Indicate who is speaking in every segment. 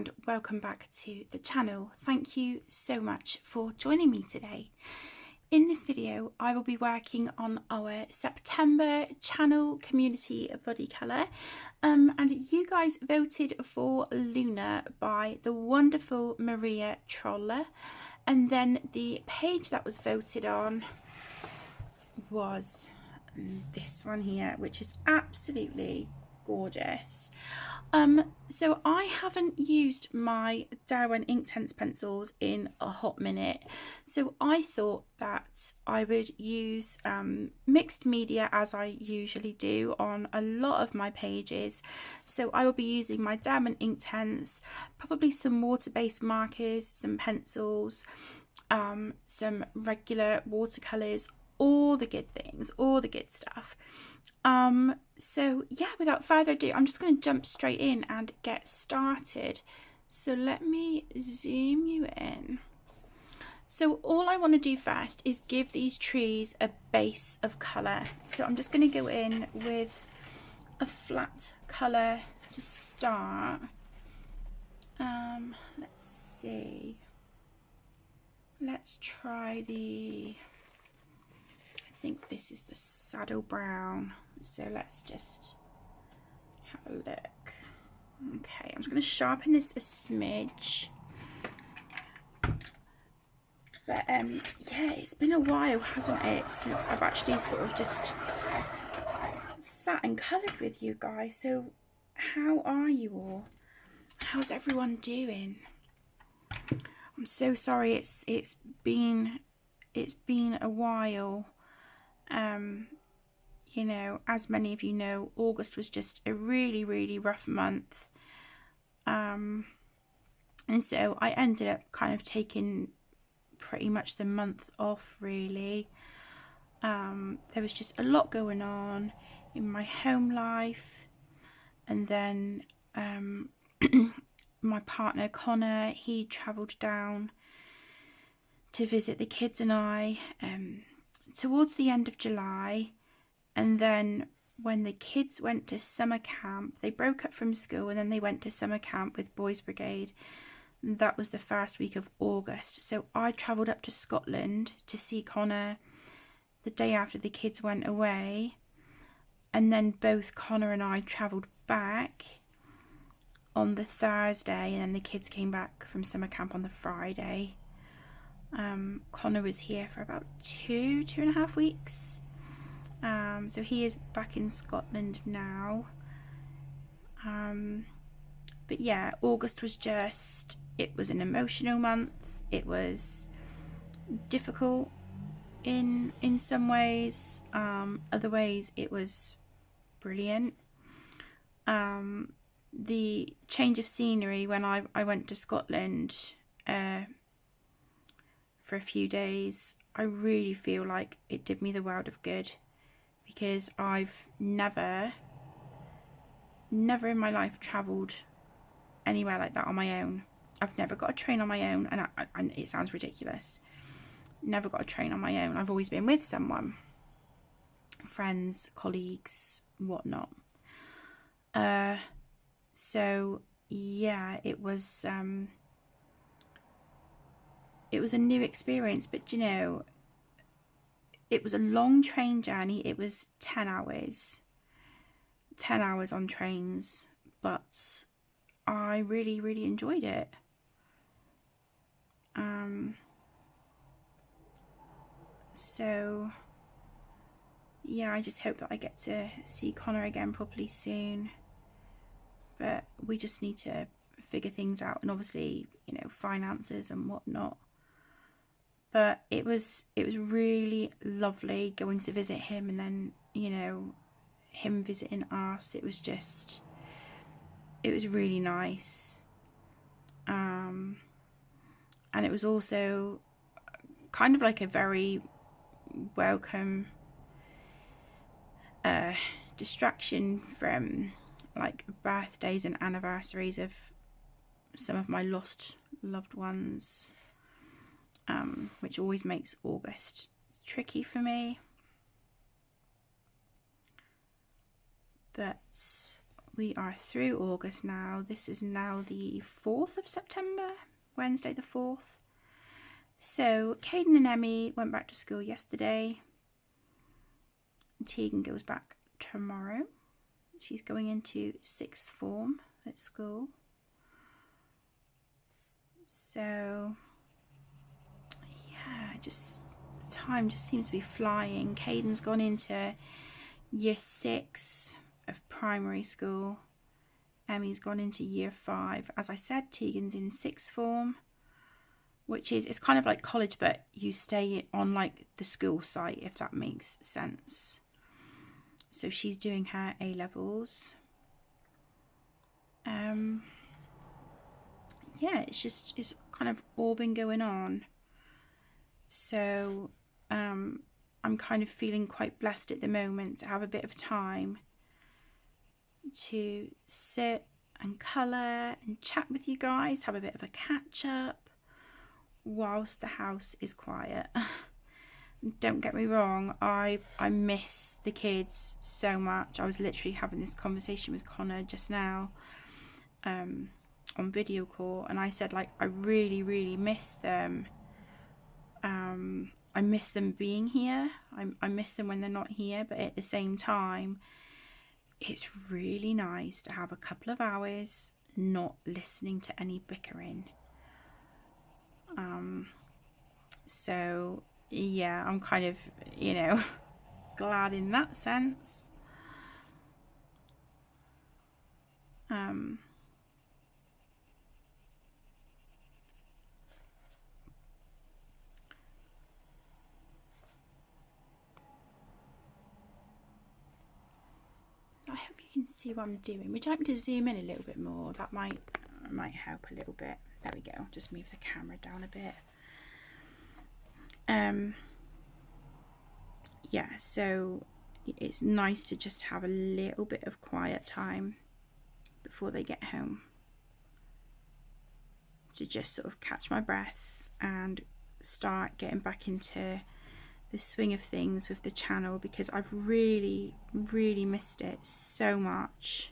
Speaker 1: and welcome back to the channel. Thank you so much for joining me today. In this video I will be working on our September channel community body colour and you guys voted for Luna by the wonderful Maria Trolle, and then the page that was voted on was this one here, which is absolutely gorgeous. So I haven't used my Darwin Inktense pencils in a hot minute, so I thought that I would use mixed media as I usually do on a lot of my pages. So I will be using my Darwin Inktense, probably some water-based markers, some pencils, some regular watercolours, all the good things, all the good stuff. So yeah, without further ado, I'm just going to jump straight in and get started. So let me zoom you in. So all I want to do first is give these trees a base of colour. So I'm just going to go in with a flat colour to start. Let's see. Let's try the... I think this is the saddle brown, so let's just have a look. Okay, I'm just going to sharpen this a smidge. But yeah, it's been a while, hasn't it, since I've actually sort of just sat and coloured with you guys. So how are you all? How's everyone doing? I'm so sorry it's been a while. You know, as many of you know, August was just a really rough month, and so I ended up kind of taking pretty much the month off, really. There was just a lot going on in my home life, and then my partner Connor, he travelled down to visit the kids and I towards the end of July. And then when the kids went to summer camp, they broke up from school and then they went to summer camp with Boys Brigade. And that was the first week of August. So I travelled up to Scotland to see Connor the day after the kids went away. And then both Connor and I travelled back on the Thursday, and then the kids came back from summer camp on the Friday. Connor was here for about two and a half weeks. So he is back in Scotland now. But yeah, August was just, it was an emotional month. It was difficult in some ways. Other ways it was brilliant. The change of scenery when I went to Scotland for a few days, I really feel like it did me the world of good, because I've never in my life travelled anywhere like that on my own. I've never got a train on my own, and it sounds ridiculous. Never got a train on my own. I've always been with someone, friends, colleagues, whatnot. So yeah, it was a new experience, but you know, it was a long train journey. It was 10 hours on trains, but I really enjoyed it. So yeah, I just hope that I get to see Connor again properly soon, but we just need to figure things out, and obviously, you know, finances and whatnot. But it was really lovely going to visit him, and then, you know, him visiting us. It was really nice. And it was also kind of like a very welcome distraction from like birthdays and anniversaries of some of my lost loved ones, which always makes August tricky for me. But we are through August now. This is now the 4th of September, Wednesday the 4th. So Caden and Emmy went back to school yesterday. Tegan goes back tomorrow. She's going into 6th form at school. So yeah, just the time just seems to be flying. Caden's gone into year 6 of primary school. Emmy's gone into year 5. As I said, Tegan's in 6th form, which is, it's kind of like college, but you stay on like the school site, if that makes sense. So she's doing her A-levels. Yeah, it's kind of all been going on. So I'm kind of feeling quite blessed at the moment to have a bit of time to sit and colour and chat with you guys, have a bit of a catch up whilst the house is quiet. Don't get me wrong, I miss the kids so much. I was literally having this conversation with Connor just now on video call, and I said, like, I really miss them. I miss them being here. I miss them when they're not here, but at the same time, it's really nice to have a couple of hours not listening to any bickering. So yeah, I'm kind of, you know, glad in that sense. I hope you can see what I'm doing. Would you like me to zoom in a little bit more? That might help a little bit. There we go. Just move the camera down a bit. Yeah, so it's nice to just have a little bit of quiet time before they get home, to just sort of catch my breath and start getting back into the swing of things with the channel, because I've really missed it so much.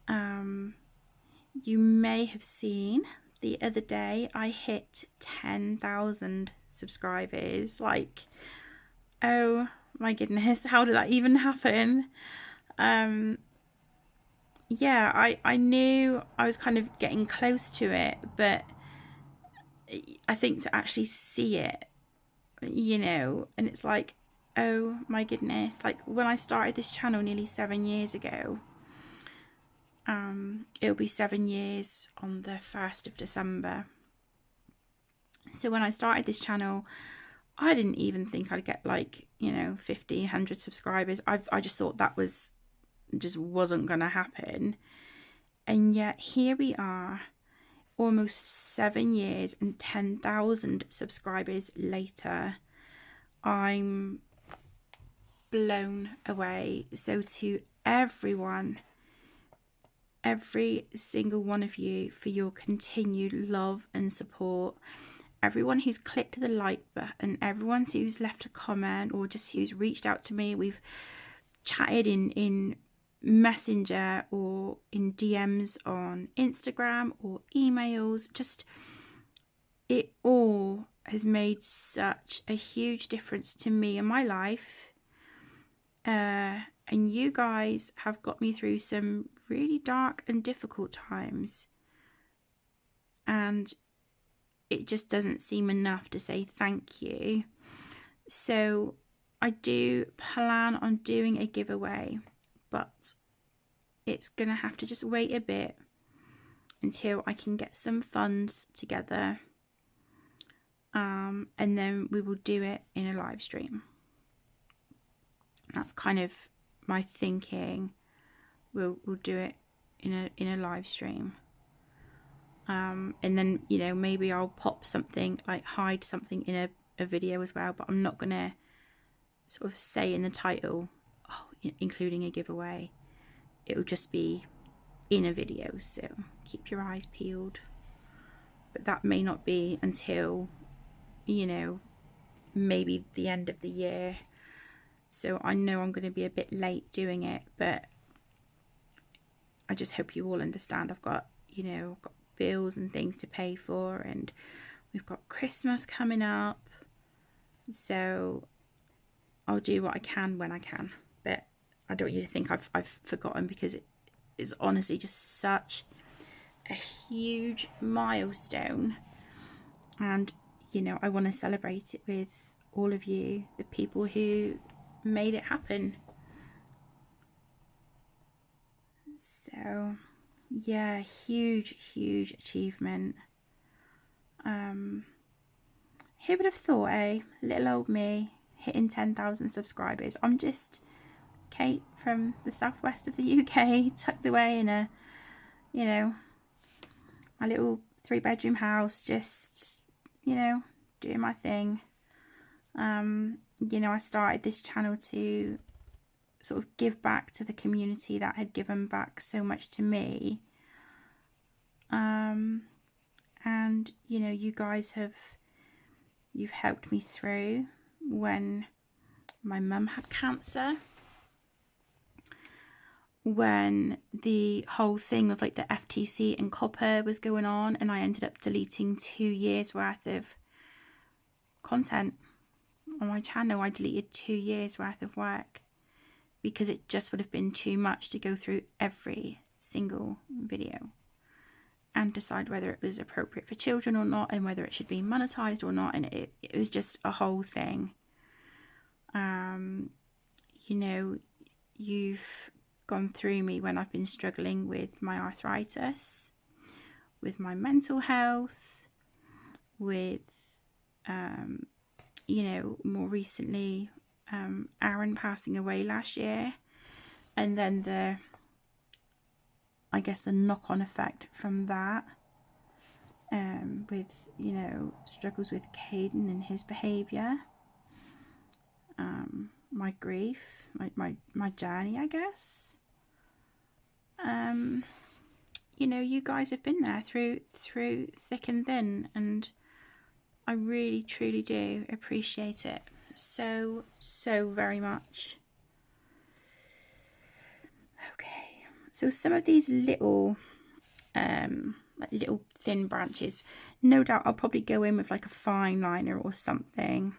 Speaker 1: You may have seen the other day I hit 10,000 subscribers. Like, oh my goodness, how did that even happen? Yeah, I knew I was kind of getting close to it, but I think to actually see it, you know, and it's like, oh my goodness, like when I started this channel nearly 7 years ago, it'll be 7 years on the 1st of December. So when I started this channel, I didn't even think I'd get, like, you know, 50, 100 subscribers. I just thought that just wasn't gonna happen. And yet here we are, almost 7 years and 10,000 subscribers later. I'm blown away. So to everyone, every single one of you, for your continued love and support, everyone who's clicked the like button, everyone who's left a comment, or just who's reached out to me. We've chatted in Messenger or in DMs on Instagram or emails. Just, it all has made such a huge difference to me and my life. And you guys have got me through some really dark and difficult times. And it just doesn't seem enough to say thank you. So I do plan on doing a giveaway, but it's going to have to just wait a bit until I can get some funds together. And then we will do it in a live stream. That's kind of my thinking. We'll do it in a live stream. And then, you know, maybe I'll pop something, like hide something in a video as well, but I'm not gonna sort of say in the title, oh, including a giveaway. It will just be in a video, so keep your eyes peeled. But that may not be until, you know, maybe the end of the year. So I know I'm going to be a bit late doing it, but I just hope you all understand. I've got, you know, I've got bills and things to pay for, and we've got Christmas coming up, so I'll do what I can when I can. But I don't want you to think I've forgotten, because it is honestly just such a huge milestone, and you know, I want to celebrate it with all of you, the people who made it happen. So yeah, huge achievement. Who would have thought, little old me hitting 10,000 subscribers? I'm just Kate from the southwest of the UK, tucked away in a, you know, my little 3-bedroom house, just, you know, doing my thing. You know, I started this channel to sort of give back to the community that had given back so much to me. And you know, you guys you've helped me through when my mum had cancer, when the whole thing of like the FTC and copper was going on, and I ended up deleting 2 years worth of content on my channel. I deleted 2 years worth of work because it just would have been too much to go through every single video and decide whether it was appropriate for children or not, and whether it should be monetized or not. And it was just a whole thing. You know, you've gone through me when I've been struggling with my arthritis, with my mental health, with, you know, more recently, Aaron passing away last year, and then I guess the knock-on effect from that, with, you know, struggles with Caden and his behaviour, my grief, my journey, I guess. You know, you guys have been there through thick and thin, and I really truly do appreciate it so very much. Okay, so some of these little like little thin branches, no doubt I'll probably go in with like a fine liner or something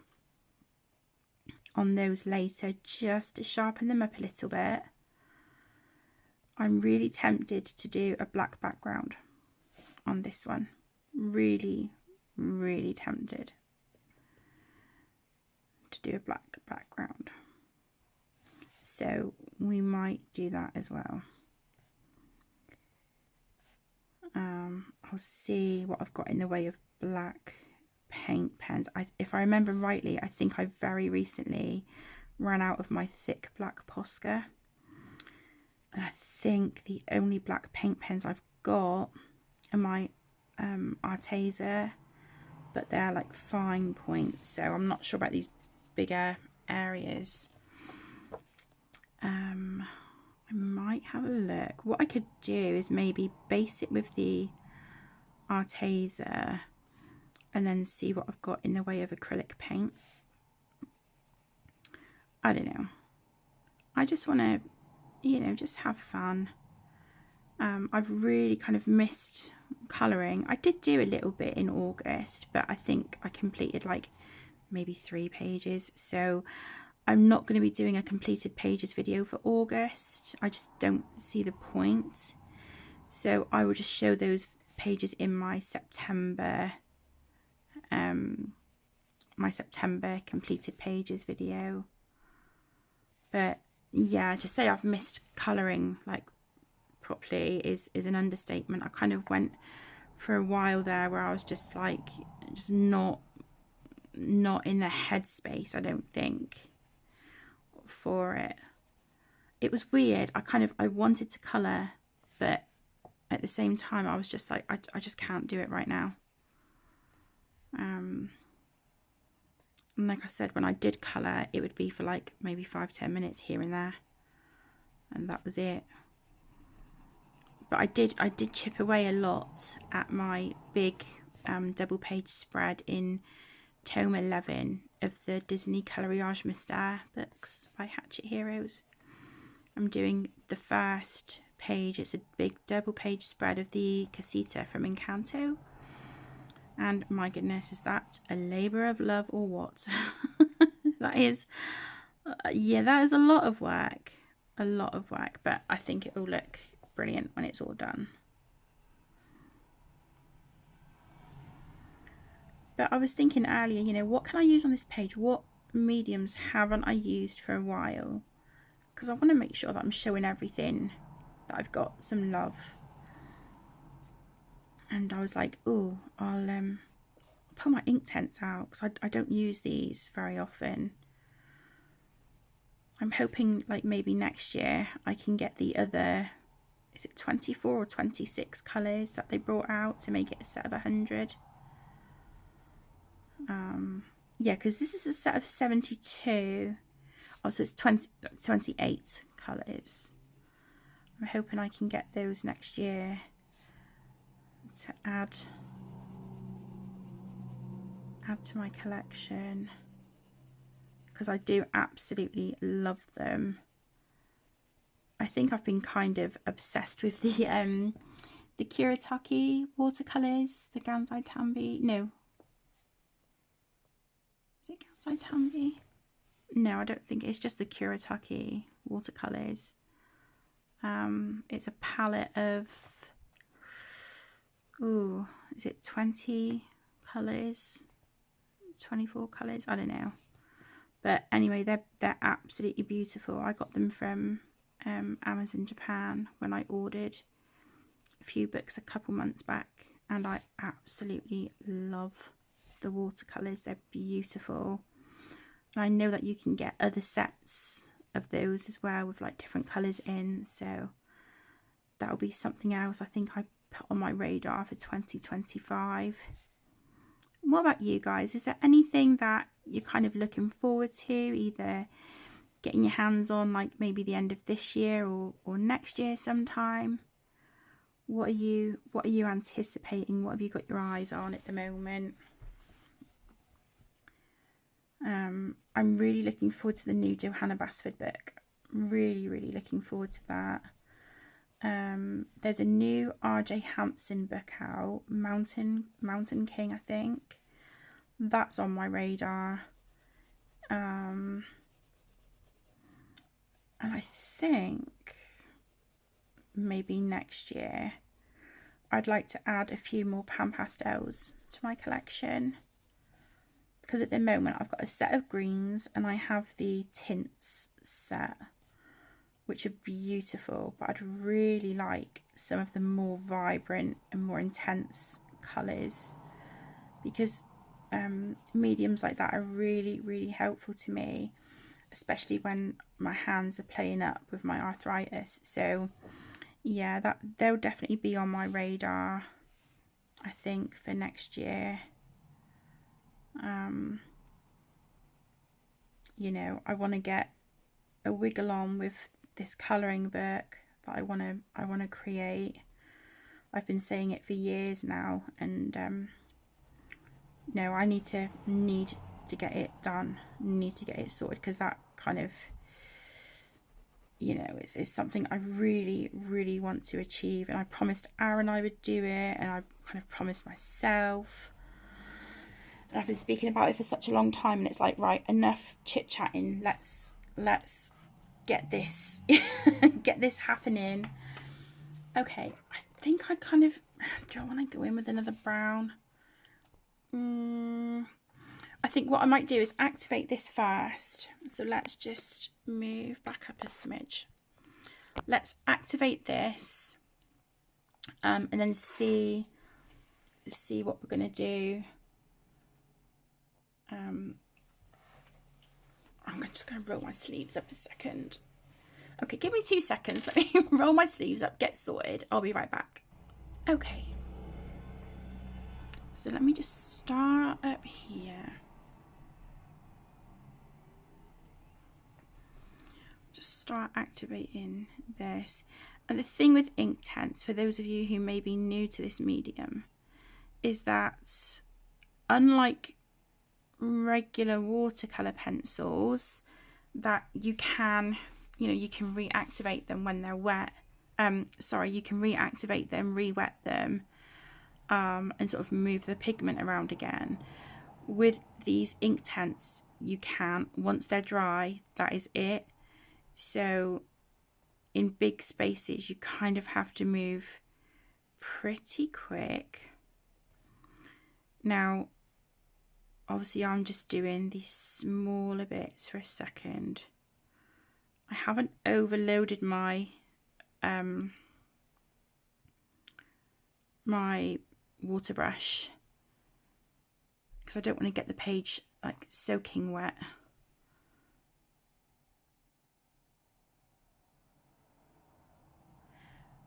Speaker 1: on those later, just to sharpen them up a little bit. I'm really tempted to do a black background on this one. Really tempted to do a black background. So we might do that as well. I'll see what I've got in the way of black paint pens. If I remember rightly, I think I very recently ran out of my thick black Posca. And I think the only black paint pens I've got are my Arteza, but they're like fine points, so I'm not sure about these bigger areas. I might have a look. What I could do is maybe base it with the Arteza and then see what I've got in the way of acrylic paint. I don't know. I just want to, you know, just have fun. I've really kind of missed colouring. I did do a little bit in August, but I think I completed like maybe 3 pages. So I'm not going to be doing a completed pages video for August. I just don't see the point. So I will just show those pages in my September completed pages video. But yeah, to say I've missed colouring like properly is an understatement. I kind of went for a while there where I was just like, just not in the headspace, I don't think, for it. It was weird. I wanted to colour, but at the same time I was just like, I just can't do it right now. And like I said, when I did colour, it would be for like maybe 5-10 minutes here and there, and that was it. But I did chip away a lot at my big double page spread in tome 11 of the Disney Coloriage Mystère books by Hatchet Heroes. I'm doing the first page. It's a big double page spread of the Casita from Encanto. And my goodness, is that a labour of love or what? That is, yeah, that is a lot of work. A lot of work, but I think it will look brilliant when it's all done. But I was thinking earlier, you know, what can I use on this page? What mediums haven't I used for a while? Because I want to make sure that I'm showing everything that I've got some love. And I was like, oh, I'll pull my ink tents out because I don't use these very often. I'm hoping like maybe next year I can get the other, is it 24 or 26 colours that they brought out to make it a set of 100. Yeah, because this is a set of 72. Oh, so it's 28 colours. I'm hoping I can get those next year to add to my collection, because I do absolutely love them. I think I've been kind of obsessed with the Kuretake watercolours, the Gansai Tambi. No, is it Gansai Tambi? No, I don't think it's just the Kuretake watercolours. It's a palette of, ooh, is it 20 colours? 24 colours? I don't know. But anyway, they're absolutely beautiful. I got them from Amazon Japan when I ordered a few books a couple months back, and I absolutely love the watercolours. They're beautiful. And I know that you can get other sets of those as well with like different colours in, so that'll be something else I think I put on my radar for 2025. What about you guys? Is there anything that you're kind of looking forward to, either getting your hands on like maybe the end of this year or next year sometime? What are you anticipating? What have you got your eyes on at the moment? I'm really looking forward to the new Johanna Basford book. I'm really looking forward to that. There's a new RJ Hampson book out, Mountain King, I think. That's on my radar. And I think maybe next year I'd like to add a few more pan pastels to my collection, because at the moment I've got a set of greens and I have the tints set, which are beautiful, but I'd really like some of the more vibrant and more intense colours, because mediums like that are really helpful to me, especially when my hands are playing up with my arthritis. So yeah, that they'll definitely be on my radar, I think, for next year. You know, I want to get a wiggle on with this colouring book that I want to create. I've been saying it for years now, and no, I need to get it done, need to get it sorted, because that kind of, you know, it's something I really want to achieve, and I promised Aaron I would do it, and I kind of promised myself. And I've been speaking about it for such a long time, and it's like, right, enough chit-chatting, let's get this get this happening. Okay, I think I kind of, do I want to go in with another brown? I think what I might do is activate this first. So let's just move back up a smidge. Let's activate this, and then see what we're going to do. I'm just going to roll my sleeves up a second. Okay, give me 2 seconds. Let me roll my sleeves up, get sorted. I'll be right back. Okay. So let me just start up here. Just start activating this. And the thing with ink tents, for those of you who may be new to this medium, is that unlike regular watercolor pencils that you can reactivate them when they're wet sorry, you can reactivate them, re-wet them, and sort of move the pigment around again. With these ink tents, you can't. Once they're dry, that is it. So in big spaces, you kind of have to move pretty quick. Now, obviously I'm just doing these smaller bits for a second. I haven't overloaded my my water brush because I don't want to get the page like soaking wet.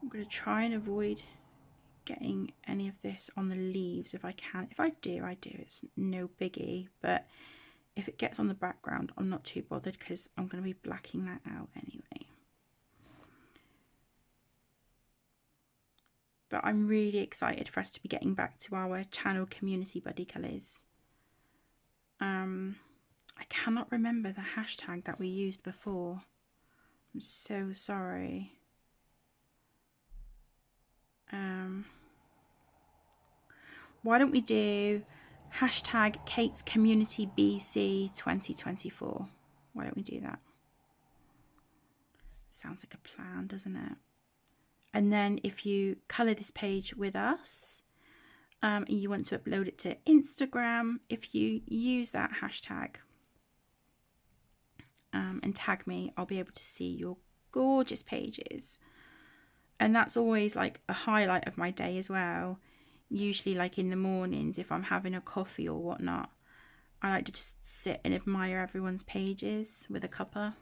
Speaker 1: I'm going to try and avoid getting any of this on the leaves if I can. If I do, I do. It's no biggie, but if it gets on the background, I'm not too bothered because I'm going to be blacking that out anyway. But I'm really excited for us to be getting back to our channel community buddy colours. I cannot remember the hashtag that we used before. I'm so sorry. Why don't we do hashtag Kate's Community BC 2024? Why don't we do that? Sounds like a plan, doesn't it? And then if you colour this page with us, and you want to upload it to Instagram, if you use that hashtag and tag me, I'll be able to see your gorgeous pages. And that's always like a highlight of my day as well. Usually like in the mornings, if I'm having a coffee or whatnot, I like to just sit and admire everyone's pages with a cuppa.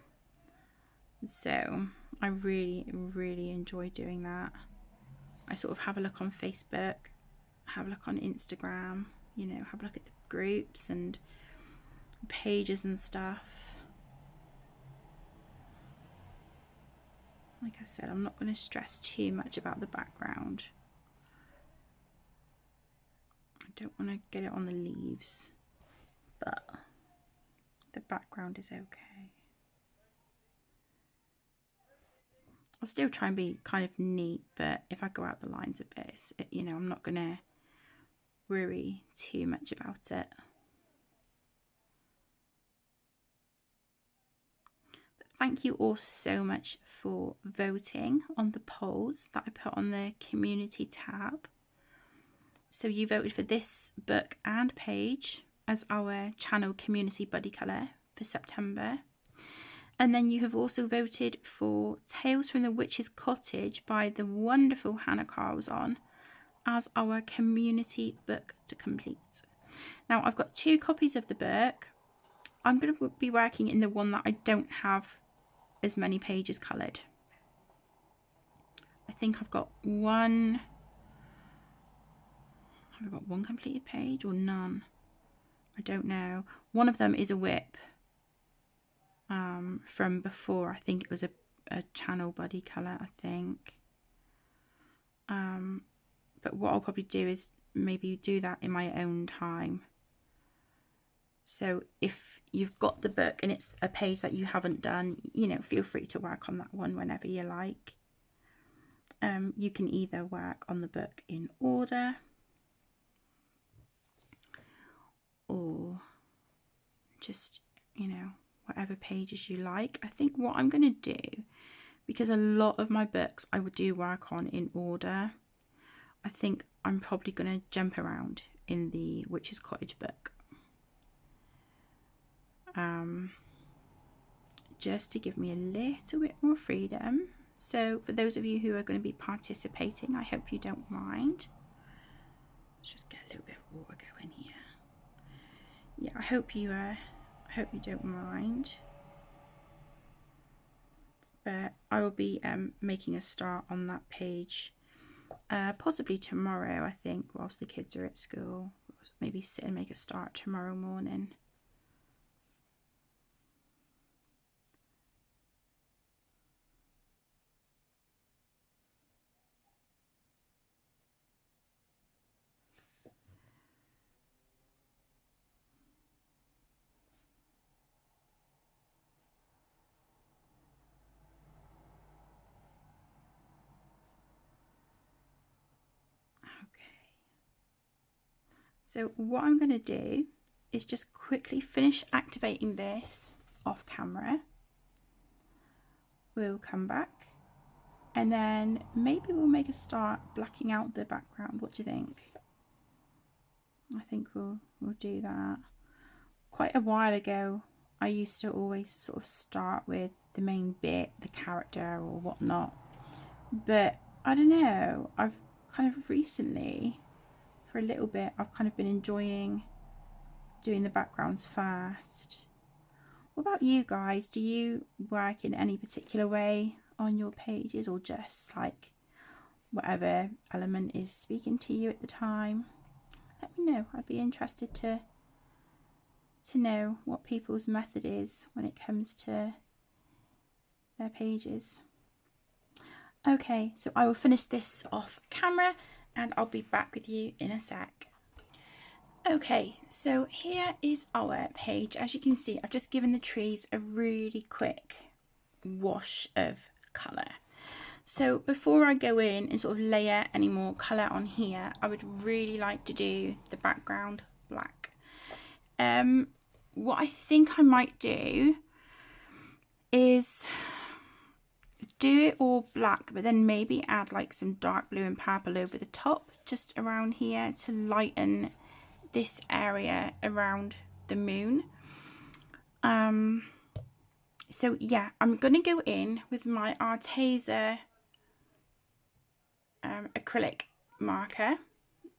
Speaker 1: So I really, really enjoy doing that. I sort of have a look on Facebook, have a look on Instagram, you know, have a look at the groups and pages and stuff. Like I said, I'm not going to stress too much about the background. I don't want to get it on the leaves, but the background is okay. I'll still try and be kind of neat, but if I go out the lines a bit, you know, I'm not going to worry too much about it. But thank you all so much for voting on the polls that I put on the community tab. So you voted for this book and page as our channel community buddy colour for September. And then you have also voted for Tales from the Witch's Cottage by the wonderful Hannah Carlson as our community book to complete. Now I've got 2 copies of the book. I'm going to be working in the one that I don't have as many pages coloured. I think I've got one. Have I got one completed page or none? I don't know. One of them is a whip from before. I think it was a channel buddy colour, I think. But what I'll probably do is maybe do that in my own time. So if you've got the book and it's a page that you haven't done, you know, feel free to work on that one whenever you like. You can either work on the book in order or just, you know, whatever pages you like. I think what I'm going to do, because a lot of my books I would do work on in order, I think I'm probably going to jump around in the Witch's Cottage book. Just to give me a little bit more freedom. So for those of you who are going to be participating, I hope you don't mind. Let's just get a little bit of water going here. Yeah, I hope you don't mind. But I will be making a start on that page possibly tomorrow, I think, whilst the kids are at school. Maybe sit and make a start tomorrow morning. So what I'm going to do is just quickly finish activating this off camera. We'll come back and then maybe we'll make a start blacking out the background. What do you think? I think we'll do that. Quite a while ago, I used to always sort of start with the main bit, the character or whatnot. But I don't know, I've kind of recently, for a little bit, I've kind of been enjoying doing the backgrounds first. What about you guys? Do you work in any particular way on your pages, or just like whatever element is speaking to you at the time? Let me know. I'd be interested to know what people's method is when it comes to their pages. Okay, so I will finish this off camera and I'll be back with you in a sec. Okay, so here is our page. As you can see, I've just given the trees a really quick wash of colour. So before I go in and sort of layer any more colour on here, I would really like to do the background black. What I think I might do is do it all black, but then maybe add like some dark blue and purple over the top, just around here, to lighten this area around the moon. So yeah, I'm gonna go in with my Arteza acrylic marker,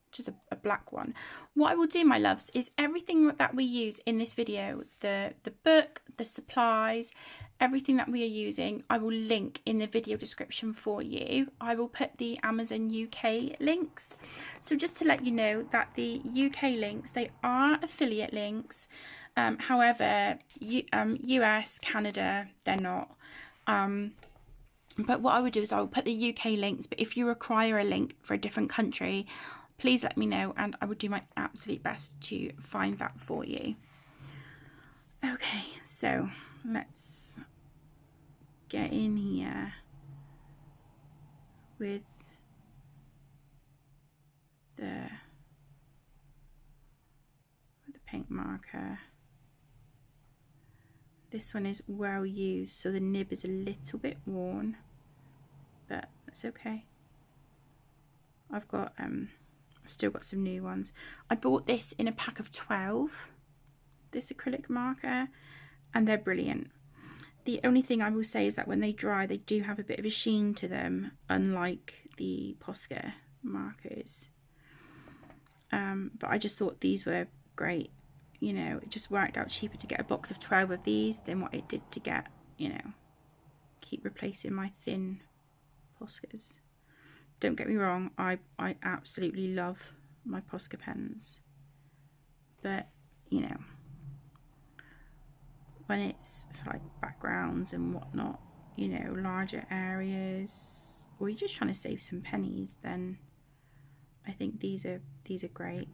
Speaker 1: which is a black one. What I will do, my loves, is everything that we use in this video, the book, the supplies, everything that we are using, I will link in the video description for you. I will put the Amazon UK links. So just to let you know that the UK links, they are affiliate links. However, US, Canada, they're not. But what I would do is I will put the UK links, but if you require a link for a different country, please let me know and I would do my absolute best to find that for you. Okay, so let's get in here with the paint marker. This one is well used, so the nib is a little bit worn, but that's okay. I've still got some new ones. I bought this in a pack of 12, this acrylic marker, and they're brilliant. The only thing I will say is that when they dry, they do have a bit of a sheen to them, unlike the Posca markers. But I just thought these were great. You know, it just worked out cheaper to get a box of 12 of these than what it did to get, you know, keep replacing my thin Poscas. Don't get me wrong, I absolutely love my Posca pens, but you know, when it's for like backgrounds and whatnot, you know, larger areas, or you're just trying to save some pennies, then I think these are great.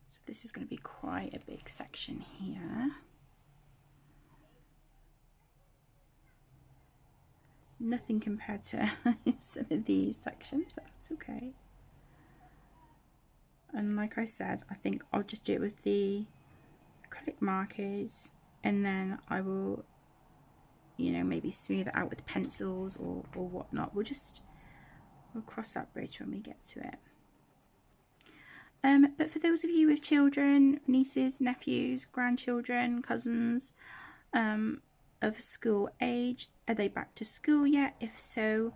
Speaker 1: So this is going to be quite a big section here. Nothing compared to some of these sections, but that's okay. And like I said, I think I'll just do it with the acrylic markers, and then I will, you know, maybe smooth it out with pencils or whatnot. We'll cross that bridge when we get to it. But for those of you with children, nieces, nephews, grandchildren, cousins of school age, are they back to school yet? If so,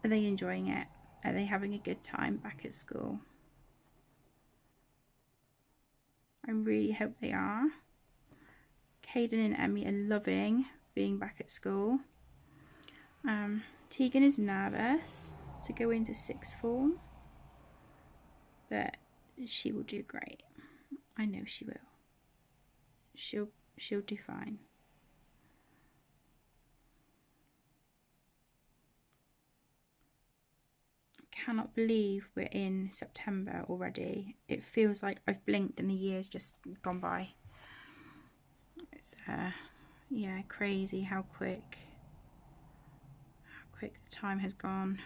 Speaker 1: are they enjoying it? Are they having a good time back at school? I really hope they are. Caden and Emmy are loving being back at school. Tegan is nervous to go into sixth form, but she will do great. I know she will. she'll do fine. Cannot believe we're in September already. It feels like I've blinked and the year's just gone by. It's yeah, crazy how quick the time has gone.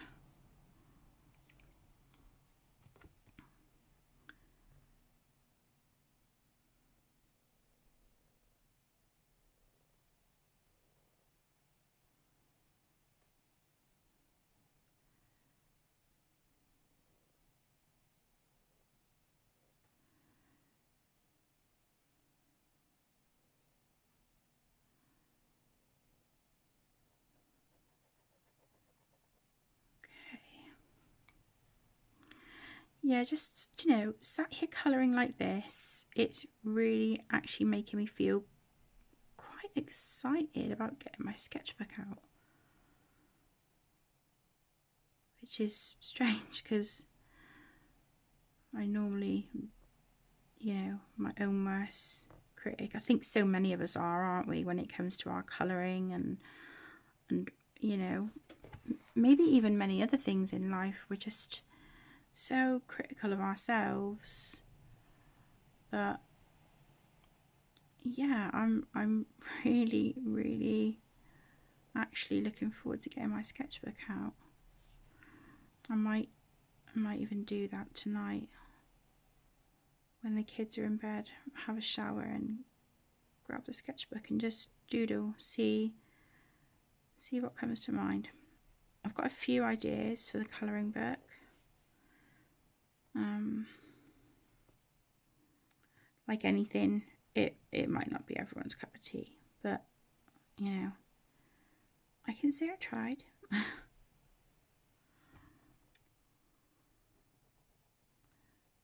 Speaker 1: Yeah, just, you know, sat here colouring like this, it's really actually making me feel quite excited about getting my sketchbook out. Which is strange because I normally, you know, my own worst critic. I think so many of us are, aren't we, when it comes to our colouring and you know, maybe even many other things in life. We're just so critical of ourselves. But yeah, I'm really actually looking forward to getting my sketchbook out. I might even do that tonight when the kids are in bed, have a shower and grab the sketchbook and just doodle, see what comes to mind. I've got a few ideas for the colouring book. Like anything, it might not be everyone's cup of tea, but you know, I can say I tried.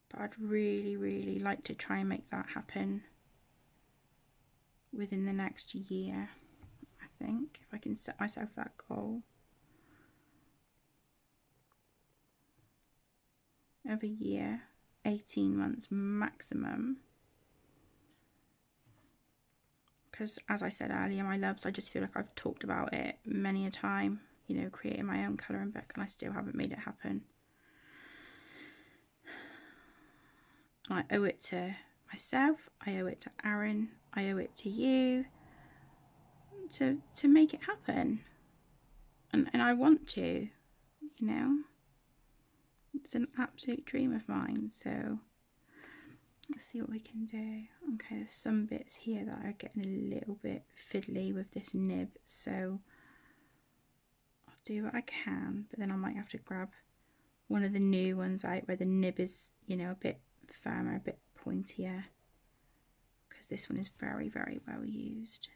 Speaker 1: But I'd really like to try and make that happen within the next year. I think if I can set myself that goal of a year, 18 months maximum. Because as I said earlier, my loves, I just feel like I've talked about it many a time, you know, creating my own colouring book, and I still haven't made it happen. And I owe it to myself, I owe it to Aaron, I owe it to you to make it happen. And I want to, you know. It's an absolute dream of mine, so let's see what we can do. Okay, there's some bits here that are getting a little bit fiddly with this nib, so I'll do what I can, but then I might have to grab one of the new ones out where the nib is, you know, a bit firmer, a bit pointier, because this one is very well used.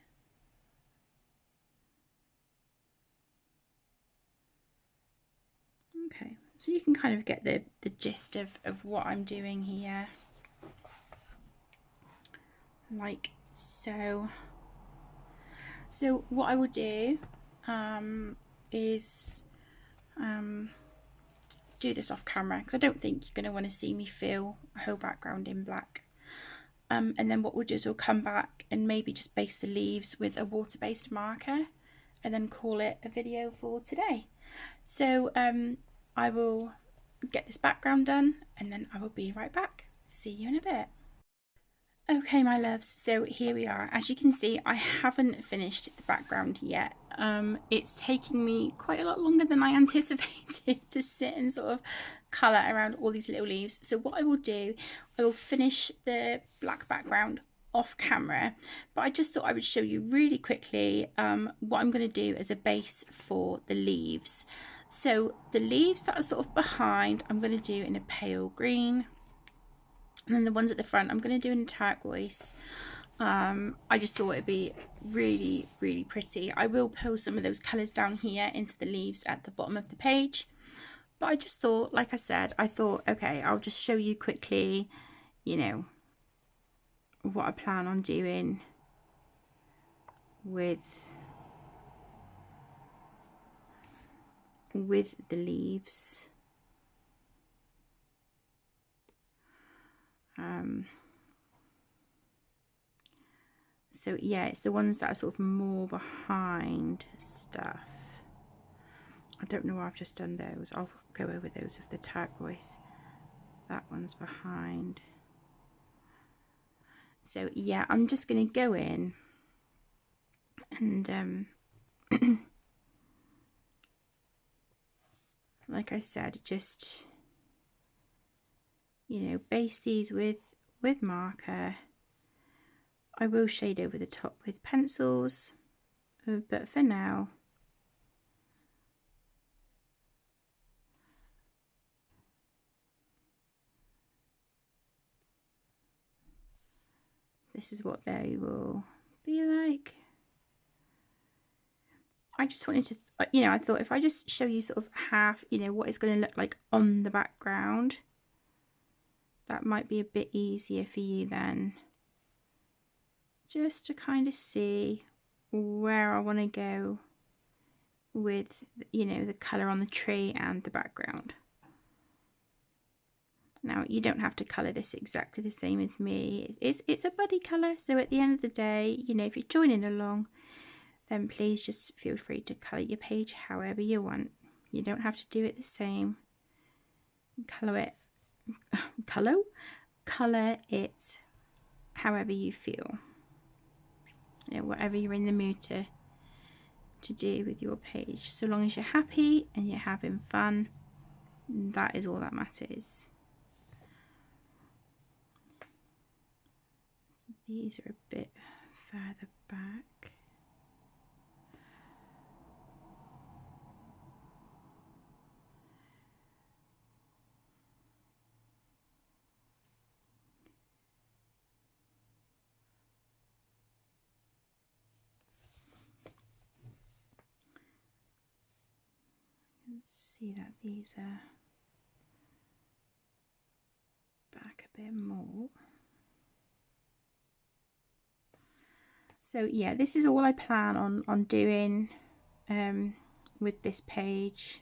Speaker 1: Okay, so you can kind of get the gist of what I'm doing here, like so. So what I will do is do this off camera, because I don't think you're going to want to see me fill a whole background in black. And then what we'll do is we'll come back and maybe just base the leaves with a water-based marker and then call it a video for today. So I will get this background done and then I will be right back. See you in a bit. Okay, my loves, so here we are. As you can see, I haven't finished the background yet. It's taking me quite a lot longer than I anticipated to sit and sort of colour around all these little leaves. So what I will do, I will finish the black background off camera, but I just thought I would show you really quickly what I'm going to do as a base for the leaves. So the leaves that are sort of behind, I'm going to do in a pale green. And then the ones at the front, I'm going to do in turquoise. I just thought it'd be really pretty. I will post some of those colours down here into the leaves at the bottom of the page. But I just thought, like I said, I thought, okay, I'll just show you quickly, you know, what I plan on doing with the leaves. So yeah, it's the ones that are sort of more behind stuff. I don't know why I've just done those. I'll go over those with the turquoise. That one's behind. So yeah, I'm just going to go in and like I said, just, you know, base these with marker. I will shade over the top with pencils, but for now this is what they will be like. I just wanted to, you know, I thought if I just show you sort of half, you know, what it's going to look like on the background, that might be a bit easier for you then, just to kind of see where I want to go with, you know, the colour on the tree and the background. Now, you don't have to colour this exactly the same as me. It's a buddy colour, so at the end of the day, you know, if you're joining along, then please just feel free to colour your page however you want. You don't have to do it the same. Colour it however you feel. You know, whatever you're in the mood to do with your page. So long as you're happy and you're having fun, that is all that matters. So these are a bit further back. See that these are back a bit more. So yeah, this is all I plan on doing with this page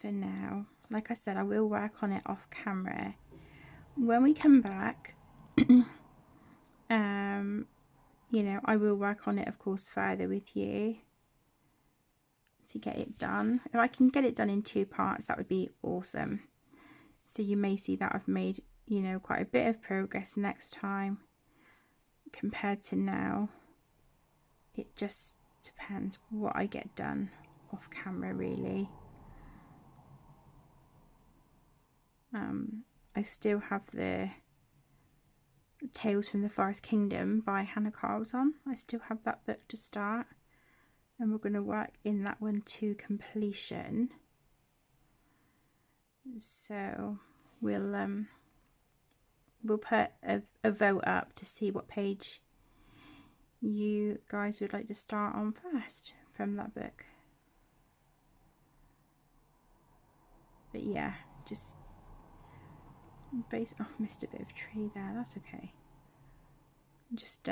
Speaker 1: for now. Like I said, I will work on it off camera. When we come back, you know, I will work on it, of course, further with you to get it done. If I can get it done in 2 parts, that would be awesome. So you may see that I've made, you know, quite a bit of progress next time compared to now. It just depends what I get done off camera, really. I still have the Tales from the Forest Kingdom by Hannah Carlson. I still have that book to start, and we're going to work in that one to completion. So we'll put a vote up to see what page you guys would like to start on first from that book. But yeah, just base off, missed a bit of tree there, that's okay. Just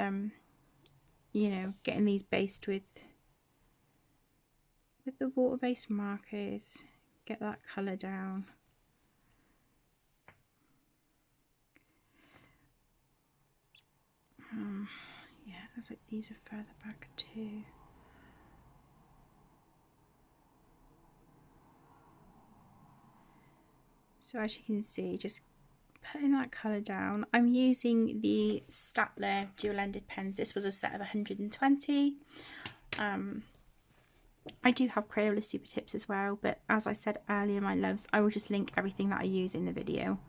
Speaker 1: you know, getting these based with the water-based markers, get that colour down. Yeah, looks like these are further back too. So as you can see, just putting that colour down. I'm using the Staedtler dual-ended pens. This was a set of 120. I do have Crayola Super Tips as well, but as I said earlier, my loves, I will just link everything that I use in the video.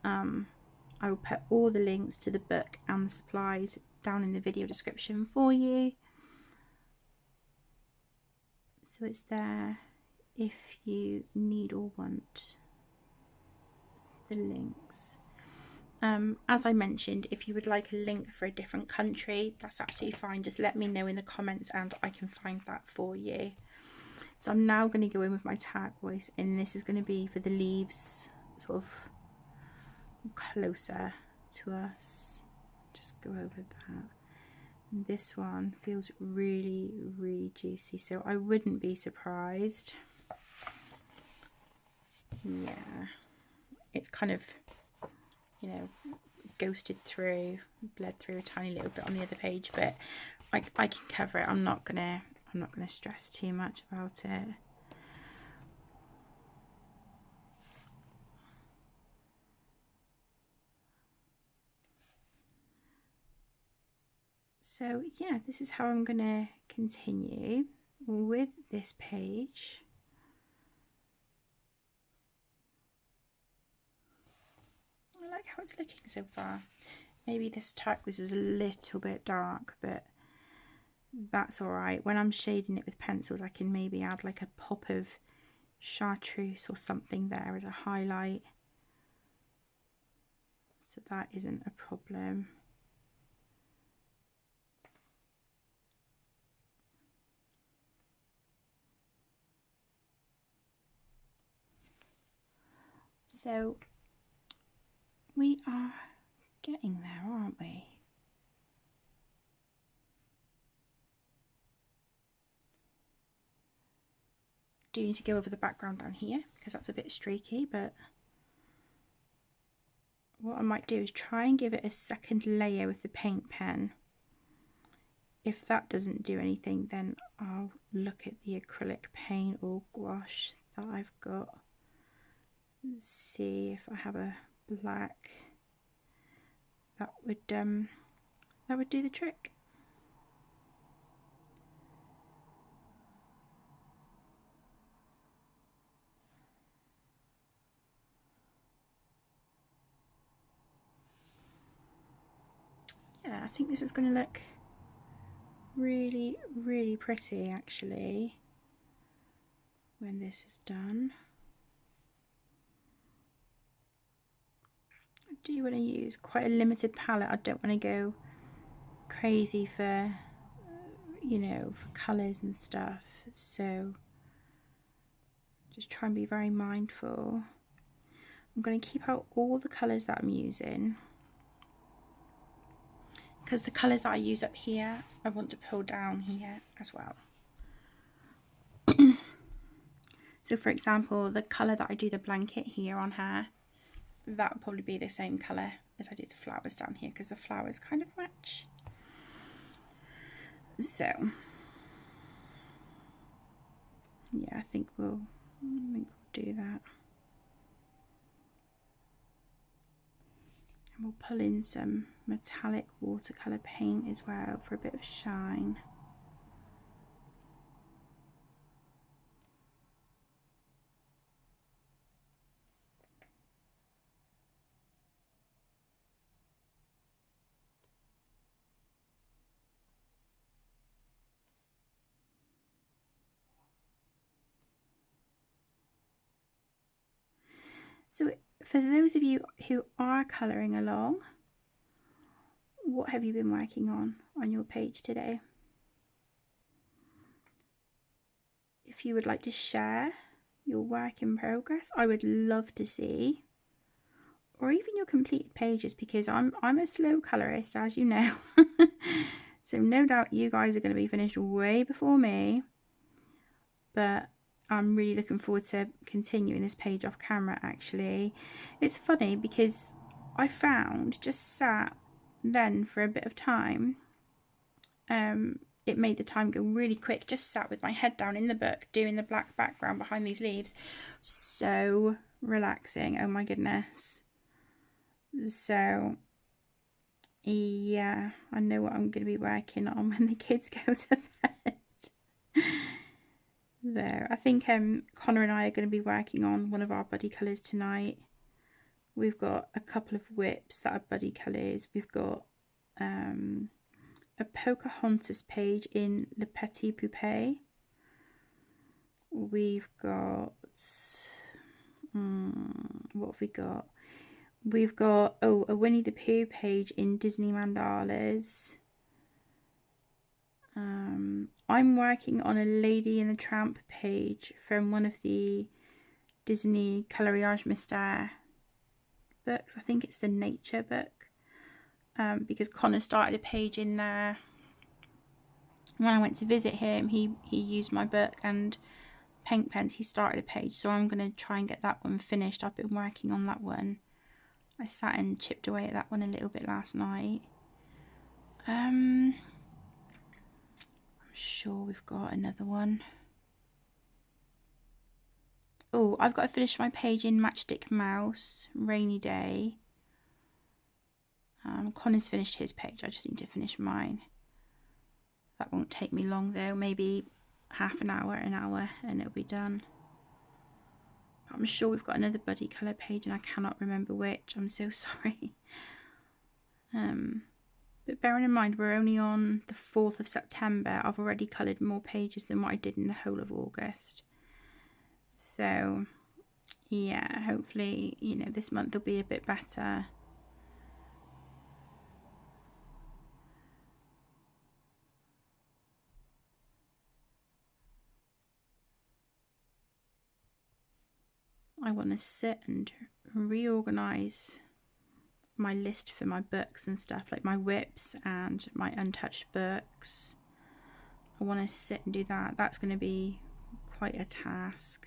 Speaker 1: I will put all the links to the book and the supplies down in the video description for you. So it's there if you need or want the links. As I mentioned, if you would like a link for a different country, that's absolutely fine. Just let me know in the comments and I can find that for you. So I'm now going to go in with my turquoise, and this is going to be for the leaves, sort of closer to us. Just go over that. And this one feels really, really juicy, so I wouldn't be surprised. Yeah, it's kind of, you know, ghosted through, bled through a tiny little bit on the other page, but I can cover it. I'm not gonna stress too much about it. So yeah, this is how I'm gonna continue with this page. I like how it's looking so far. Maybe this turquoise is a little bit dark, but that's all right. When I'm shading it with pencils, I can maybe add like a pop of chartreuse or something there as a highlight. So that isn't a problem. So we are getting there, aren't we? Do need to go over the background down here because that's a bit streaky, but what I might do is try and give it a second layer with the paint pen. If that doesn't do anything, then I'll look at the acrylic paint or gouache that I've got. Let's see if I have a black that would do the trick. Yeah, I think this is going to look really, really pretty actually when this is done. I do want to use quite a limited palette. I don't want to go crazy for, you know, for colours and stuff. So just try and be very mindful. I'm going to keep out all the colours that I'm using, because the colours that I use up here, I want to pull down here as well. So for example, the colour that I do the blanket here on her, that would probably be the same colour as I do the flowers down here, because the flowers kind of match. So yeah, I think we'll do that. And we'll pull in some metallic watercolour paint as well for a bit of shine. So for those of you who are colouring along, what have you been working on your page today? If you would like to share your work in progress, I would love to see, or even your completed pages, because I'm a slow colorist, as you know. So no doubt you guys are going to be finished way before me, but I'm really looking forward to continuing this page off camera. Actually, it's funny because I found, just sat then for a bit of time, it made the time go really quick. Just sat with my head down in the book doing the black background behind these leaves. So relaxing, oh my goodness. So yeah, I know what I'm going to be working on when the kids go to bed. There, I think Connor and I are going to be working on one of our buddy colours tonight. We've got a couple of whips that are buddy colours. We've got a Pocahontas page in Le Petit Poupée. We've got what have we got? We've got a Winnie the Pooh page in Disney Mandalas. I'm working on a Lady and the Tramp page from one of the Disney Coloriage Mystère books. I think it's the Nature book, because Connor started a page in there. When I went to visit him, he used my book and paint pens. He started a page, so I'm going to try and get that one finished. I've been working on that one I sat and chipped away at that one a little bit last night. I'm sure we've got another one. Oh, I've got to finish my page in Matchstick Mouse, Rainy Day. Connor's finished his page, I just need to finish mine. That won't take me long though, maybe half an hour, and it'll be done. But I'm sure we've got another buddy colour page and I cannot remember which, I'm so sorry. But bearing in mind we're only on the 4th of September, I've already coloured more pages than what I did in the whole of August. So yeah, hopefully, you know, this month will be a bit better. I want to sit and reorganise my list for my books and stuff, like my whips and my untouched books. I want to sit and do that. That's going to be quite a task.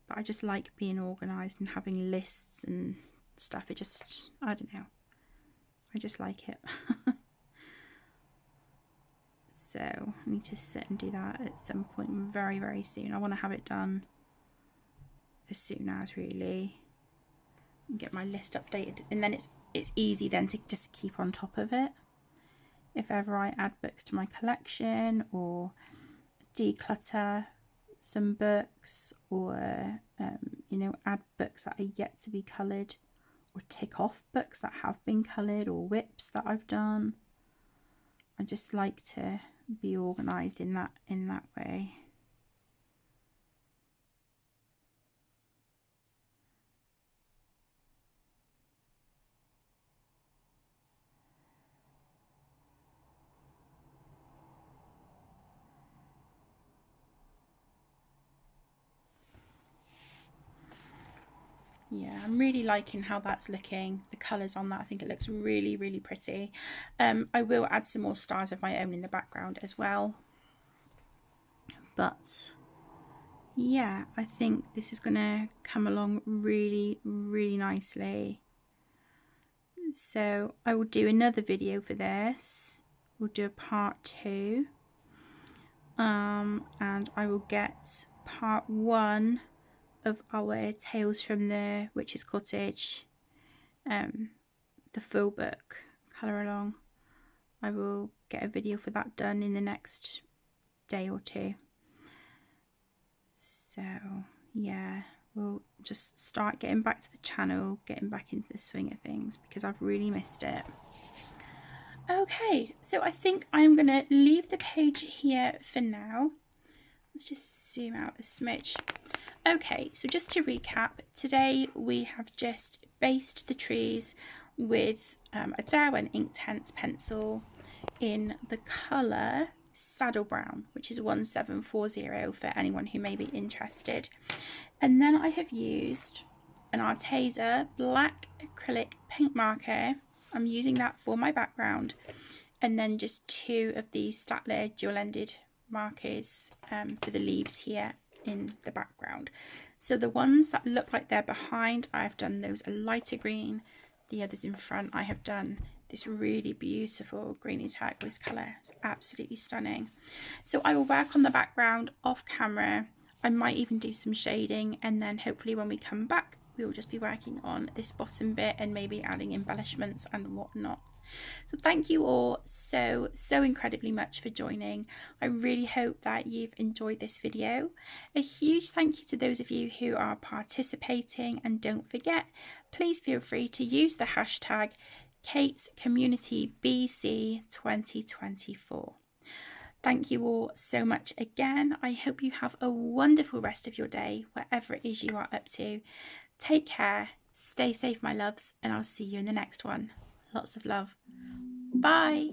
Speaker 1: But I just like being organised and having lists and stuff. It just, I don't know. I just like it. So I need to sit and do that at some point very, very soon. I want to have it done as soon as, really, and get my list updated, and then it's easy then to just keep on top of it. If ever I add books to my collection or declutter some books, or you know, add books that are yet to be coloured, or tick off books that have been coloured, or whips that I've done, I just like to be organised in that way. Yeah, I'm really liking how that's looking, the colours on that. I think it looks really, really pretty. I will add some more stars of my own in the background as well. But yeah, I think this is going to come along really, really nicely. So I will do another video for this. We'll do a part 2. And I will get part 1 of our Tales from the Witch's Cottage, the full book colour along. I will get a video for that done in the next day or 2. So yeah, we'll just start getting back to the channel, getting back into the swing of things, because I've really missed it. Okay, so I think I'm going to leave the page here for now. Let's just zoom out a smidge. Okay, so just to recap, today we have just based the trees with a Derwent Inktense pencil in the colour Saddle Brown, which is 1740 for anyone who may be interested. And then I have used an Arteza black acrylic paint marker. I'm using that for my background, and then just 2 of these Statler dual-ended markers for the leaves here in the background. So the ones that look like they're behind, I've done those a lighter green. The others in front, I have done this really beautiful greeny turquoise colour. It's absolutely stunning. So I will work on the background off camera. I might even do some shading, and then hopefully when we come back we will just be working on this bottom bit and maybe adding embellishments and whatnot. So thank you all so incredibly much for joining. I really hope that you've enjoyed this video. A huge thank you to those of you who are participating, and don't forget, please feel free to use the hashtag Kate's Community BC 2024. Thank you all so much again. I hope you have a wonderful rest of your day, wherever it is you are up to. Take care, stay safe my loves, and I'll see you in the next one. Lots of love. Bye.